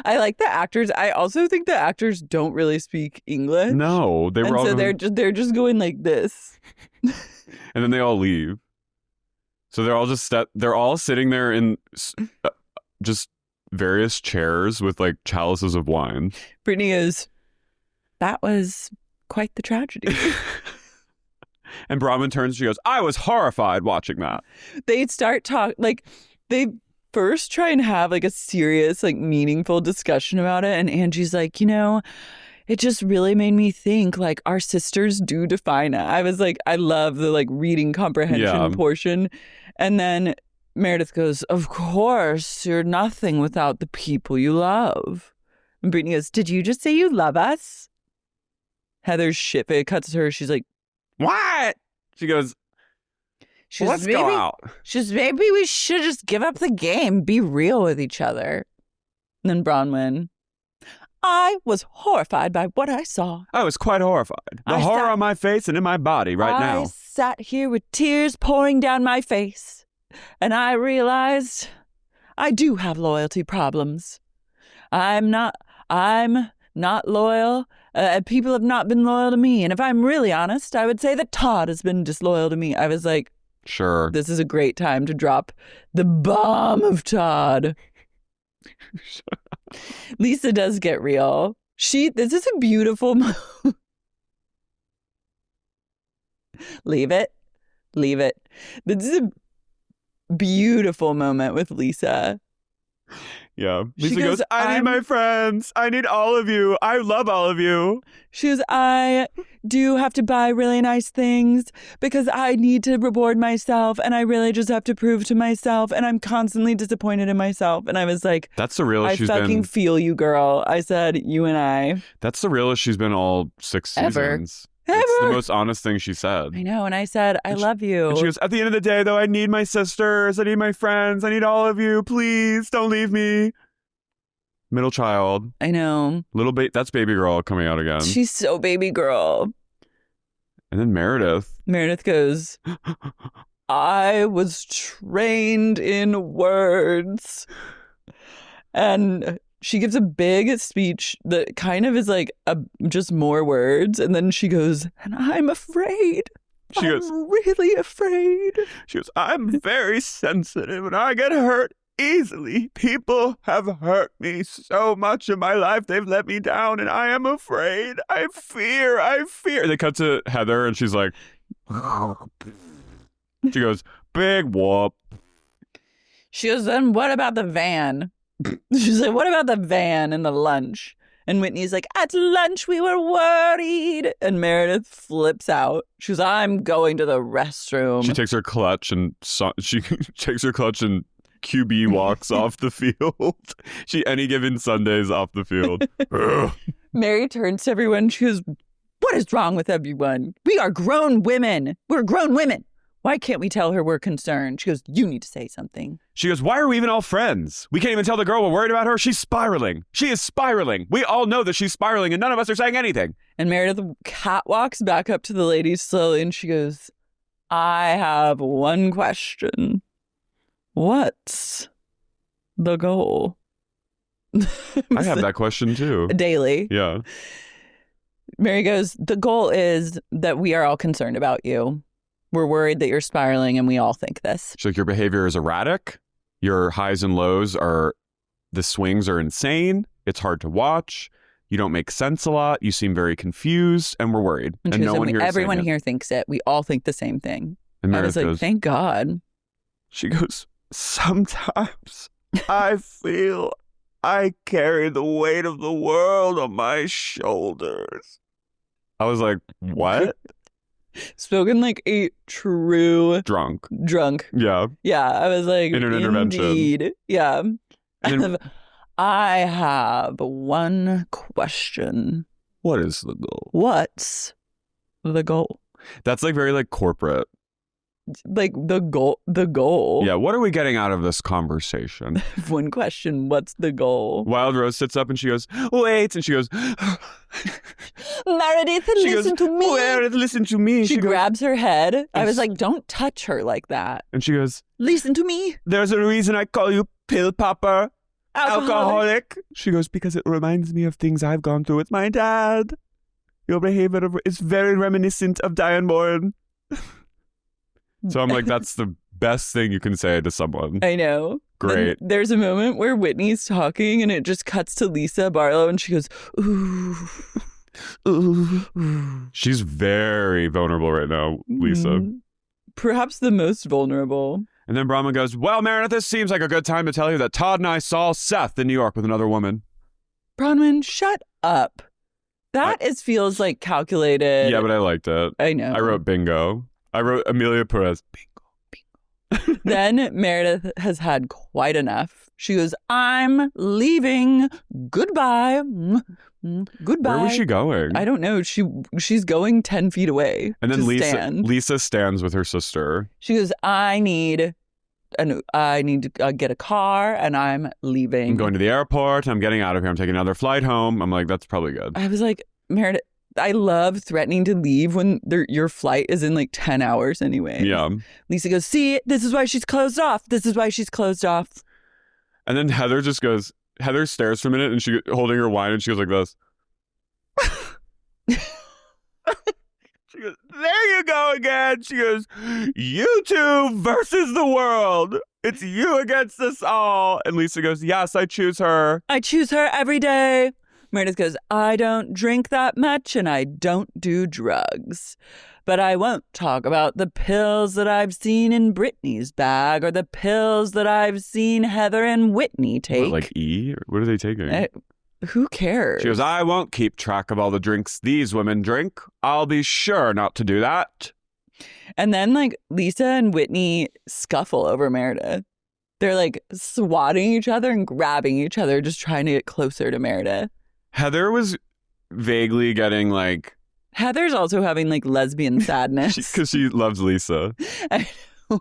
I like the actors. I also think the actors don't really speak English. No, they were all. So they're just going like this, and then they all leave. So they're all they're all sitting there in just various chairs with like chalices of wine. Brittany goes, that was quite the tragedy. And Bronwyn turns, she goes, I was horrified watching that. They start they first try and have like a serious, like meaningful discussion about it. And Angie's like, it just really made me think like our sisters do define it. I was like, I love the like reading comprehension portion. And then Meredith goes, of course, you're nothing without the people you love. And Brittany goes, did you just say you love us? Heather's shit. It cuts to her. She's like, what? She goes, let's go out. She's maybe we should just give up the game, be real with each other. And then Bronwyn, I was horrified by what I saw. I was quite horrified. The horror on my face and in my body now. I sat here with tears pouring down my face, and I realized I do have loyalty problems. I'm not loyal. People have not been loyal to me. And if I'm really honest, I would say that Todd has been disloyal to me. I was like, sure. This is a great time to drop the bomb of Todd. Lisa does get real. This is a beautiful Leave it. This is a beautiful moment with Lisa. Yeah. Lisa goes, I need my friends. I need all of you. I love all of you. She goes, I do have to buy really nice things because I need to reward myself and I really just have to prove to myself and I'm constantly disappointed in myself. And I was like, that's the realest she's been. I fucking feel you, girl. I said, you and I. That's the realest she's been all 6 seasons. It's the most honest thing she said. I know. And I said, I love you. And she goes, at the end of the day, though, I need my sisters. I need my friends. I need all of you. Please don't leave me. Middle child. I know. That's baby girl coming out again. She's so baby girl. And then Meredith. Meredith goes, I was trained in words. And she gives a big speech that kind of is like just more words. And then she goes, and I'm afraid. I'm really afraid. She goes, I'm very sensitive and I get hurt easily. People have hurt me so much in my life. They've let me down, and I am afraid. I fear. They cut to Heather, and she's like, she goes, big whoop. She goes, then what about the van? She's like, what about the van and the lunch? And Whitney's like, at lunch we were worried. And Meredith flips out. She goes, I'm going to the restroom. She takes her clutch and QB walks off the field. Any given Sundays off the field. Mary turns to everyone. She goes, what is wrong with everyone? We are grown women. We're grown women. Why can't we tell her we're concerned? She goes, you need to say something. She goes, why are we even all friends? We can't even tell the girl we're worried about her. She's spiraling. She is spiraling. We all know that she's spiraling, and none of us are saying anything. And Meredith catwalks back up to the ladies slowly, and she goes, I have one question. What's the goal? I have that question too. Daily. Yeah. Mary goes, the goal is that we are all concerned about you. We're worried that you're spiraling, and we all think this. She's like, your behavior is erratic. Your highs and lows the swings are insane. It's hard to watch. You don't make sense a lot. You seem very confused, and we're worried. And no one here everyone here thinks it. We all think the same thing. And I was like, thank God. She goes, sometimes I feel I carry the weight of the world on my shoulders. I was like, what? Spoken like a true drunk. Yeah. I was like, in an intervention. Indeed. Yeah. I have one question. What is the goal? What's the goal? That's like very like corporate. Like the goal. Yeah, what are we getting out of this conversation? One question, what's the goal? Wild Rose sits up and she goes, wait, and she goes, Meredith, listen to me. Meredith, listen to me. She grabs her head. I was like, don't touch her like that. And she goes, listen to me. There's a reason I call you pill popper, alcoholic. She goes, because it reminds me of things I've gone through with my dad. Your behavior is very reminiscent of Diane Bourne. So I'm like, that's the best thing you can say to someone. I know. Great. Then there's a moment where Whitney's talking and it just cuts to Lisa Barlow and she goes, ooh, ooh, ooh. She's very vulnerable right now, Lisa. Perhaps the most vulnerable. And then Bronwyn goes, well, Meredith, this seems like a good time to tell you that Todd and I saw Seth in New York with another woman. Bronwyn, shut up. That feels like calculated. Yeah, but I liked it. I know. I wrote bingo. I wrote Amelia Perez. Bingo. Then Meredith has had quite enough. She goes, I'm leaving. Goodbye. Goodbye. Where was she going? I don't know. She's going 10 feet away. And then Lisa stands with her sister. She goes, I need to get a car and I'm leaving. I'm going to the airport. I'm getting out of here. I'm taking another flight home. I'm like, that's probably good. I was like, Meredith, I love threatening to leave when your flight is in like 10 hours anyway. Yeah. Lisa goes, see, this is why she's closed off. This is why she's closed off. And then Heather stares for a minute and she holding her wine and she goes like this. She goes, there you go again. She goes, you two versus the world. It's you against us all. And Lisa goes, yes, I choose her. I choose her every day. Meredith goes, I don't drink that much and I don't do drugs. But I won't talk about the pills that I've seen in Brittany's bag or the pills that I've seen Heather and Whitney take. What, like E? What are they taking? Who cares? She goes, I won't keep track of all the drinks these women drink. I'll be sure not to do that. And then like Lisa and Whitney scuffle over Meredith. They're like swatting each other and grabbing each other, just trying to get closer to Meredith. Heather was vaguely getting like... Heather's also having like lesbian sadness. Because she loves Lisa. I know.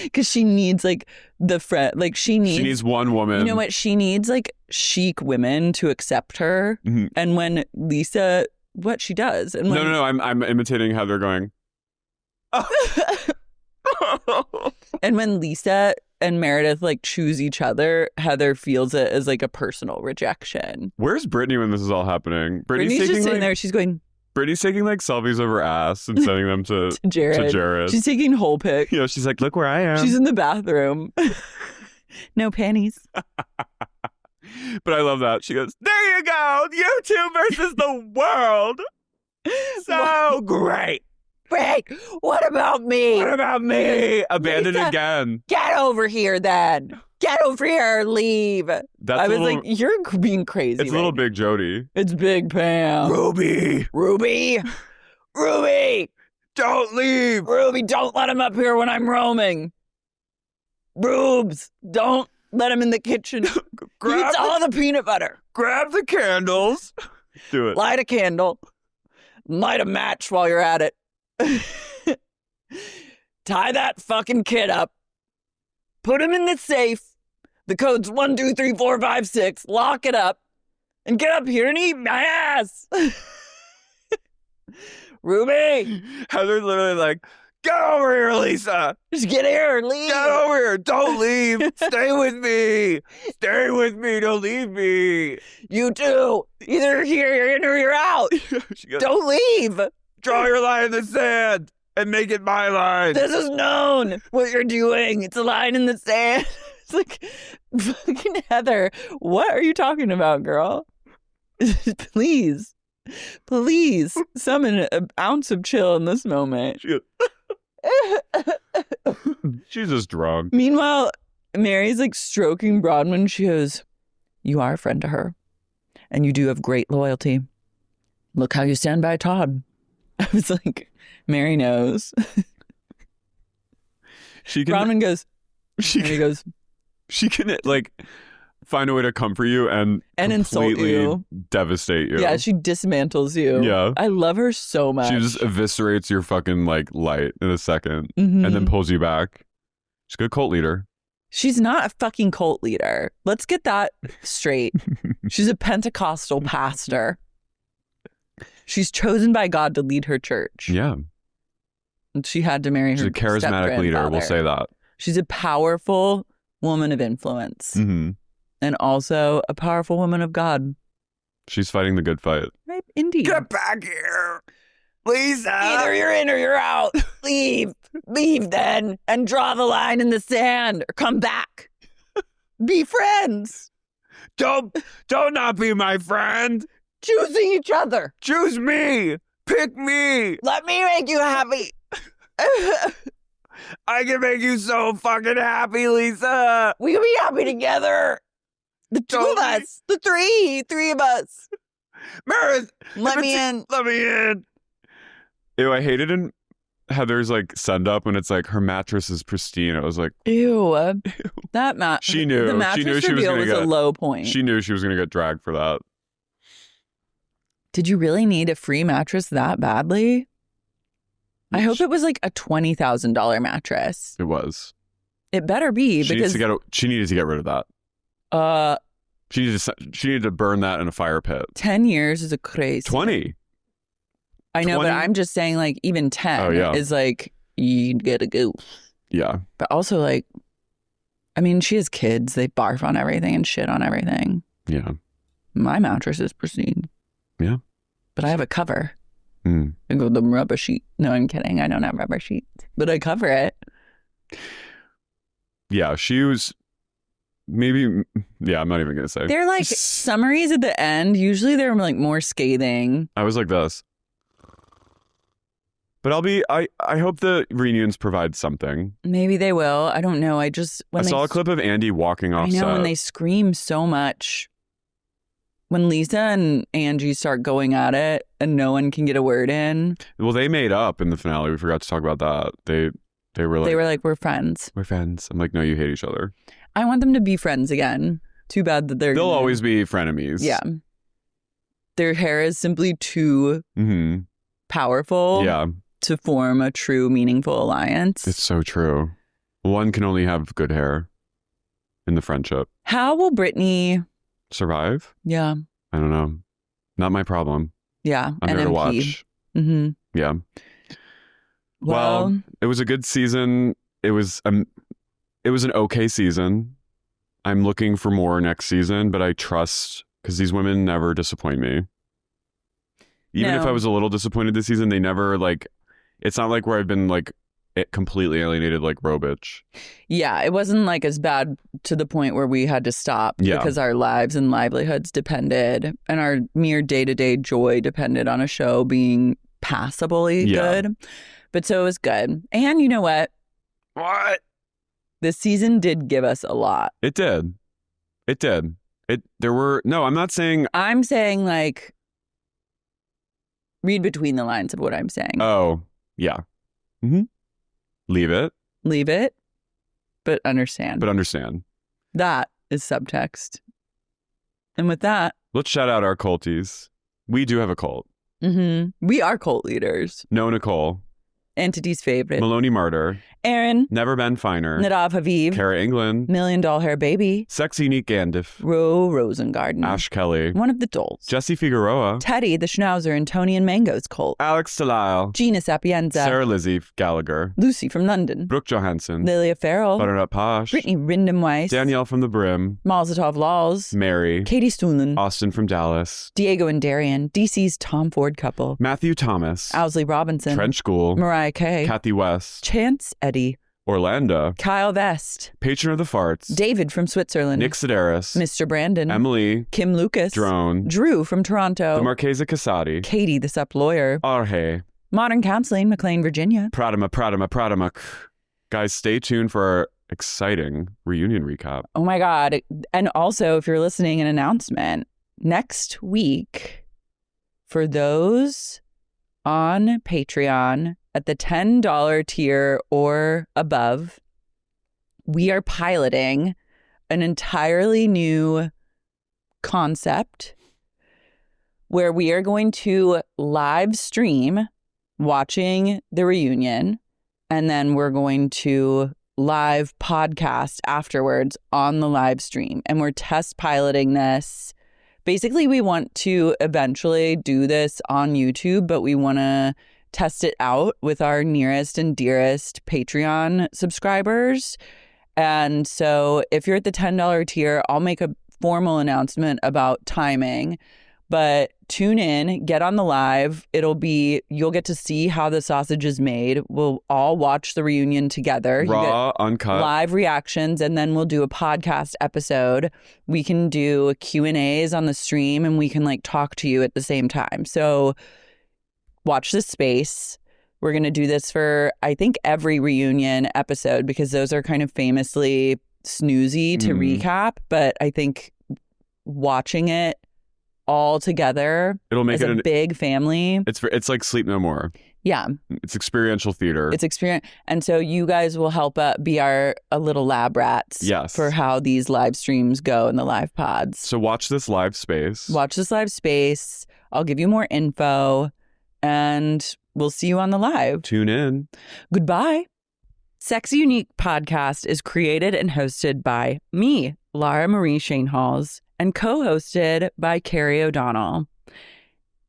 Because she needs like the friend. Like she needs one woman. You know what? She needs like chic women to accept her. Mm-hmm. And when Lisa... What she does. And when, No. I'm imitating Heather going... And when Lisa and Meredith like choose each other, Heather feels it as like a personal rejection. Where's Brittany when this is all happening? Brittany's just sitting there. She's going... Brittany's taking like selfies of her ass and sending them to Jared. She's taking whole pics. You know, she's like, look where I am. She's in the bathroom. No panties. But I love that. She goes, there you go. You two versus the world. So great. Wait, what about me? What about me? Abandoned Lisa, again. Get over here then. Get over here. Leave. That's I was like, you're being crazy. It's little Big Jody. It's Big Pam. Ruby. Ruby. Ruby. Don't leave. Ruby, don't let him up here when I'm roaming. Rubes, don't let him in the kitchen. He eats all the peanut butter. Grab the candles. Do it. Light a candle. Light a match while you're at it. Tie that fucking kid up. Put him in the safe. The code's 1, 2, 3, 4, 5, 6. Lock it up. And get up here and eat my ass. Ruby. Heather's literally like, get over here, Lisa. Just get here. Leave. Get over here. Don't leave. Stay with me. Stay with me. Don't leave me. You too. Either here, you're in, or you're out. She goes, Don't leave. draw your line in the sand and make it my line. This is known what you're doing. It's a line in the sand. It's like, fucking Heather, what are you talking about, girl? Please summon an ounce of chill in this moment. She's just drunk. Meanwhile, Mary's like stroking Bronwyn. She goes, you are a friend to her, and you do have great loyalty. Look how you stand by Todd. I was like, Mary knows. Bronwyn goes, Mary goes, she can like find a way to comfort you and insult you, devastate you. Yeah, she dismantles you. Yeah, I love her so much. She just eviscerates your fucking like light in a second, mm-hmm. and then pulls you back. She's a good cult leader. She's not a fucking cult leader. Let's get that straight. She's a Pentecostal pastor. She's chosen by God to lead her church. Yeah. And she had to marry her. She's a charismatic leader, we'll say that. She's a powerful woman of influence. Mm-hmm. And also a powerful woman of God. She's fighting the good fight. Right? Indeed. Get back here, Lisa. Either you're in or you're out. Leave. Leave then. And draw the line in the sand. Or come back. Be friends. Don't not be my friend. Choosing each other. Choose me. Pick me. Let me make you happy. I can make you so fucking happy, Lisa. We can be happy together. The two of us. The three of us. Meredith. Let me in. Let me in. Ew, I hated in Heather's like send up when it's like her mattress is pristine. I was like, ew. That she knew. The mattress she knew she reveal was a low point. She knew she was going to get dragged for that. Did you really need a free mattress that badly? I hope it was like a $20,000 mattress. It was. It better be she because she needed to get rid of that. She needed to burn that in a fire pit. 10 years is a crazy. 20. I know, 20? But I'm just saying like even 10 is like you gotta go. Yeah. But also like, I mean, she has kids. They barf on everything and shit on everything. Yeah. My mattress is pristine. Yeah. But I have a cover. Mm. I go the rubber sheet. No, I'm kidding. I don't have rubber sheets, but I cover it. Yeah, she was maybe. Yeah, I'm not even gonna say. They're like summaries at the end. Usually they're like more scathing. I was like this, but I hope the reunions provide something. Maybe they will. I don't know. I saw a clip of Andy walking off set. When they scream so much. When Lisa and Angie start going at it and no one can get a word in. Well, they made up in the finale. We forgot to talk about that. They were like, we're friends. We're friends. I'm like, no, you hate each other. I want them to be friends again. Too bad that they'll always be frenemies. Yeah. Their hair is simply too powerful to form a true, meaningful alliance. It's so true. One can only have good hair in the friendship. How will Brittany survive? Yeah. I don't know. Not my problem. Yeah. I'm here to watch. Mm-hmm. Yeah. Well, it was a good season. It was an okay season. I'm looking for more next season, but I trust because these women never disappoint me. Even if I was a little disappointed this season, they never like. It's not like where I've been like it completely alienated like Robich. Yeah, it wasn't like as bad to the point where we had to stop because our lives and livelihoods depended and our mere day-to-day joy depended on a show being passably good. But so it was good. And you know what? What? This season did give us a lot. It did. I'm not saying. I'm saying like, read between the lines of what I'm saying. Oh, yeah. Mm-hmm. Leave it. But understand. That is subtext. And with that, let's shout out our culties. We do have a cult. Mm-hmm. We are cult leaders. No Nicole. Entity's favorite. Maloney Martyr. Aaron. Never Been Finer. Nadav Haviv. Kara England. Million Doll Hair Baby. Sexy Neat Gandif. Ro Rosengarten. Ash Kelly. One of the Dolls. Jesse Figueroa. Teddy the Schnauzer and Tony and Mango's cult. Alex Delisle. Gina Sapienza. Sarah Lizzie Gallagher. Lucy from London. Brooke Johansson. Lilia Farrell. Butternut Posh. Brittany Rindem-Weiss. Danielle from The Brim. Malzatov Laws. Mary. Katie Stuhlin. Austin from Dallas. Diego and Darian. DC's Tom Ford couple. Matthew Thomas. Owsley Robinson. Trench School. Mariah Kay. Kathy West. Chance Eddie. Orlando. Kyle Vest. Patron of the Farts. David from Switzerland. Nick Sedaris. Mr. Brandon. Emily. Kim Lucas. Drone. Drew from Toronto. The Marchesa Casati. Katie the Sup Lawyer. Arhe. Modern Counseling, McLean, Virginia. Pradama. Guys, stay tuned for our exciting reunion recap. Oh my God. And also, if you're listening, an announcement. Next week, for those on Patreon at the $10 tier or above, we are piloting an entirely new concept where we are going to live stream watching the reunion, and then we're going to live podcast afterwards on the live stream. And we're test piloting this. Basically, we want to eventually do this on YouTube, but we want to test it out with our nearest and dearest Patreon subscribers. And so if you're at the $10 tier, I'll make a formal announcement about timing. But tune in, get on the live. You'll get to see how the sausage is made. We'll all watch the reunion together. Raw, uncut. Live reactions, and then we'll do a podcast episode. We can do Q&As on the stream, and we can talk to you at the same time. So watch this space. We're going to do this for, I think, every reunion episode because those are kind of famously snoozy to recap. But I think watching it all together, it'll make it a big family. It's like Sleep No More. Yeah. It's experiential theater. It's experience. And so you guys will help be our little lab rats for how these live streams go in the live pods. So watch this live space. I'll give you more info and we'll see you on the live. Tune in. Goodbye. Sexy Unique Podcast is created and hosted by me, Lara Marie Shainhalls, and co-hosted by Carey O'Donnell.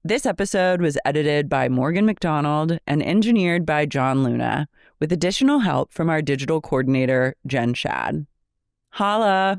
This episode was edited by Morgan McDonald and engineered by John Luna, with additional help from our digital coordinator, Jen Shad. Holla!